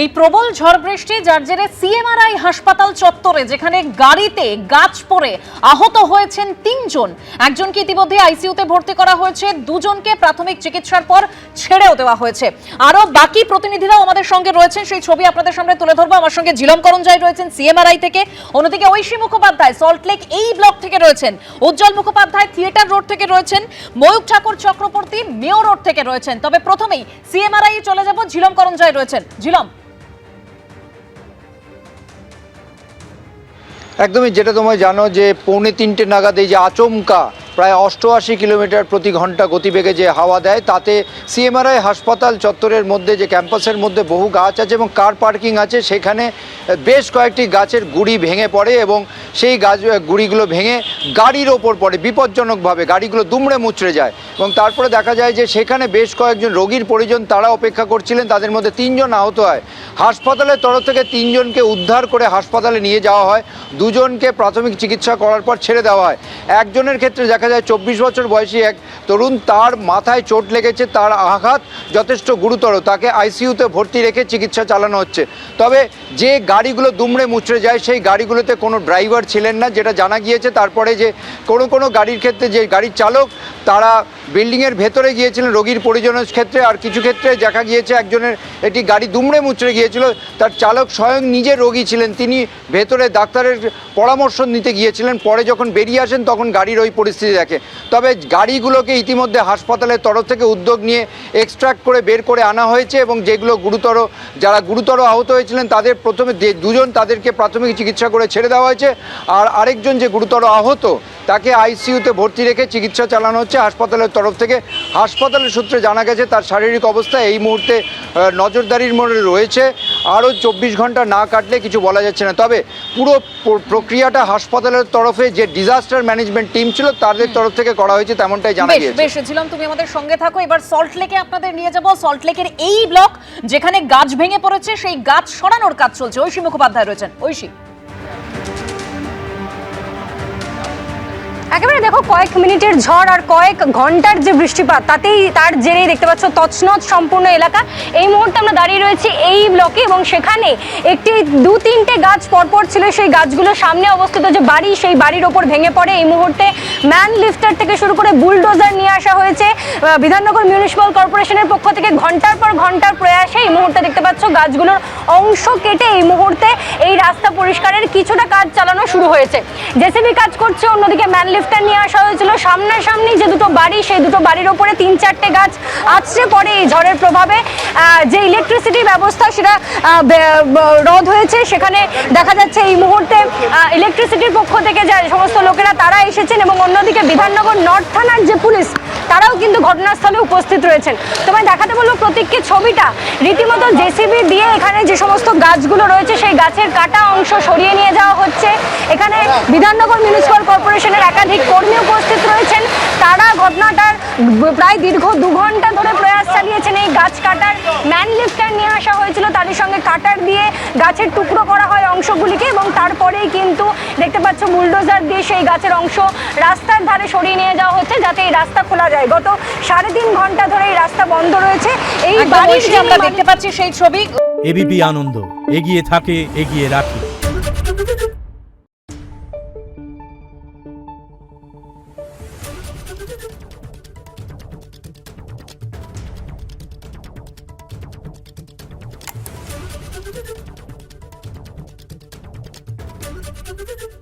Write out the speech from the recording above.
এই প্রবল ঝড় বৃষ্টি যার জেরে সিএমআরআই হাসপাতাল চত্বরে যেখানে গাড়িতে গাছ পড়ে আহত হয়েছেন 3 জন, একজনকে ইতিমধ্যে আইসিইউতে ভর্তি করা হয়েছে, 2 জনকে প্রাথমিক চিকিৎসার পর ছেড়েও দেওয়া হয়েছে। আরো বাকি প্রতিনিধিরাও আমাদের সঙ্গে রয়েছেন, সেই ছবি আপনাদের সামনে তুলে ধরবো। আমার সঙ্গে ঝিলম করঞ্জাই রয়েছেন সিএমআরআই থেকে, অন্যদিকে ঐশী মুখোপাধ্যায় সল্টলেক এই ব্লক থেকে রয়েছেন, উজ্জ্বল মুখোপাধ্যায় থিয়েটার রোড থেকে রয়েছেন, ময়ূক ঠাকুর চক্রবর্তী মেয়র রোড থেকে রয়েছেন। তবে প্রথমেই সিএমআরআই চলে যাব, ঝিলম করঞ্জাই রয়েছেন। ঝিলম, একদমই, যেটা তোমরা জানো যে 2:45 নাগাদ এই যে আচমকা প্রায় 88 কিলোমিটার প্রতি ঘন্টা গতিবেগে যে হাওয়া দেয়, তাতে সিএমআরআই হাসপাতাল চত্বরের মধ্যে যে ক্যাম্পাসের মধ্যে বহু গাছ আছে এবং কার পার্কিং আছে, সেখানে বেশ কয়েকটি গাছের গুড়ি ভেঙে পড়ে এবং সেই গাছ গুড়িগুলো ভেঙে গাড়ির ওপর পড়ে বিপজ্জনকভাবে, গাড়িগুলো দুমড়ে মুচড়ে যায় এবং তারপরে দেখা যায় যে সেখানে বেশ কয়েকজন রোগীর পরিজন তারা অপেক্ষা করছিলেন, তাদের মধ্যে 3 জন আহত হয়। হাসপাতালের তরফ থেকে 3 জনকে উদ্ধার করে হাসপাতালে নিয়ে যাওয়া হয়, 2 জনকে প্রাথমিক চিকিৎসা করার পর ছেড়ে দেওয়া হয়। একজনের ক্ষেত্রে দেখা যায় 24 বছর বয়সী এক তরুণ, তার মাথায় চোট লেগেছে, তার আঘাত যথেষ্ট গুরুতর, তাকে আইসিইউতে ভর্তি রেখে চিকিৎসা চালানো হচ্ছে। তবে যে গাড়িগুলো দুমড়ে মুচড়ে যায় সেই গাড়িগুলোতে কোনো ড্রাইভার ছিলেন না, যেটা জানা গিয়েছে। তারপরে যে কোনো গাড়ির ক্ষেত্রে যে গাড়ির চালক তারা বিল্ডিংয়ের ভেতরে গিয়েছিলেন রোগীর পরিজনের ক্ষেত্রে, আর কিছু ক্ষেত্রে দেখা গিয়েছে একজনের একটি গাড়ি দুমড়ে মুচড়ে গিয়েছিল, তার চালক স্বয়ং নিজে রোগী ছিলেন, তিনি ভেতরে ডাক্তারের পরামর্শ নিতে গিয়েছিলেন, পরে যখন বেরিয়ে আসেন তখন গাড়ির ওই পরিস্থিতি দেখে। তবে গাড়িগুলোকে ইতিমধ্যে হাসপাতালের তরফ থেকে উদ্যোগ নিয়ে এক্সট্রাক্ট করে বের করে আনা হয়েছে এবং যেগুলো যারা গুরুতর আহত হয়েছিলেন তাদের প্রথমে 2 জন তাদেরকে প্রাথমিক চিকিৎসা করে ছেড়ে দেওয়া হয়েছে, আর আরেকজন যে গুরুতর আহত তাকে আইসিইউতে ভর্তি রেখে চিকিৎসা চালানো হচ্ছে হাসপাতালের তরফ থেকে। হাসপাতালের সূত্রে জানা গেছে তার শারীরিক অবস্থা এই মুহূর্তে নজরদারির মধ্যে রয়েছে, আরও 24 ঘন্টা না কাটলে কিছু বলা যাচ্ছে না। তবে পুরো প্রক্রিয়াটা হাসপাতালের তরফে যে ডিজাস্টার ম্যানেজমেন্ট টিম ছিল তাদের তরফ থেকে করা হয়েছে, তেমনটাই জানা গিয়েছে। বেশ ছিলাম, তুমি আমাদের সঙ্গে থাকো। এবার সল্টলেকে আপনাদের নিয়ে যাব, সল্টলেকের এই ব্লক যেখানে গাছ ভেঙে পড়েছে সেই গাছ সরানোর কাজ চলছে। ঐশী মুখোপাধ্যায় রয়েছেন। ঐশী, একেবারে দেখো, কয়েক মিনিটের ঝড় আর কয়েক ঘন্টার যে বৃষ্টিপাত, তার জেরেই দেখতে পাচ্ছ তছনছ সম্পূর্ণ এলাকা। এই মুহূর্তে আমরা দাঁড়িয়ে রয়েছি এই ব্লকে এবং সেখানে একটি 2-3টে গাছ পরপর ছিল, সেই গাছগুলোর সামনে অবস্থিত যে বাড়ি, সেই বাড়ির ওপর ভেঙে পড়ে। এই মুহূর্তে ম্যান লিফটার থেকে শুরু করে বুলডোজার নিয়ে আসা হয়েছে বিধাননগর মিউনিসিপ্যাল কর্পোরেশনের পক্ষ থেকে। ঘন্টার পর ঘন্টার প্রয়াসে এই মুহূর্তে দেখতে পাচ্ছ গাছগুলোর অংশ কেটে এই মুহূর্তে এই রাস্তা পরিষ্কারের কিছুটা কাজ চালানো শুরু হয়েছে। জেসিবি কাজ করছে, অন্যদিকে ম্যান লিফটার নিয়ে আসা হয়েছিল। সামনাসামনি যে 2টো বাড়ি, সেই 2টো বাড়ির ওপরে 3-4টে গাছ আছড়ে পড়ে এই ঝড়ের প্রভাবে। যে ইলেকট্রিসিটি ব্যবস্থা সেটা রদ হয়েছে, সেখানে দেখা যাচ্ছে এই মুহূর্তে ইলেকট্রিসিটির পক্ষ থেকে যে সমস্ত লোকেরা তারা এসেছেন এবং অন্যদিকে বিধাননগর নর্থ থানার যে পুলিশ তারাও কিন্তু ঘটনাস্থলে উপস্থিত রয়েছেন। তোমায় দেখাতে বলবো প্রতীককে ছবিটা, রীতিমতো জেসিবি দিয়ে এখানে যে সমস্ত গাছগুলো রয়েছে সেই গাছের কাটা অংশ সরিয়ে নিয়ে যাওয়া হচ্ছে। এখানে বিধাননগর মিউনিসিপ্যাল কর্পোরেশনের একাধিক কর্মী উপস্থিত রয়েছেন, তারা ঘটনাটার প্রায় দীর্ঘ 2 ঘন্টা ধরে প্রয়াস চালিয়েছেন। এই গাছ কাটার ম্যান লিফটার নিয়ে আসা হয়েছিল, তারই সঙ্গে কাটার দিয়ে গাছের টুকরো করা হয় অংশগুলিকে এবং তারপরেই কিন্তু দেখতে পাচ্ছ বুলডোজার দিয়ে সেই গাছের অংশ রাস্তার ধারে সরিয়ে নিয়ে যাওয়া হচ্ছে যাতে এই রাস্তা খোলা যায়। গত 3.5 ঘন্টা ধরে এই রাস্তা বন্ধ রয়েছে। এই বাড়ির যে আমরা দেখতে পাচ্ছি সেই ছবি। এবিপি আনন্দ, এগিয়ে থাকে, এগিয়ে রাখে। Thank you.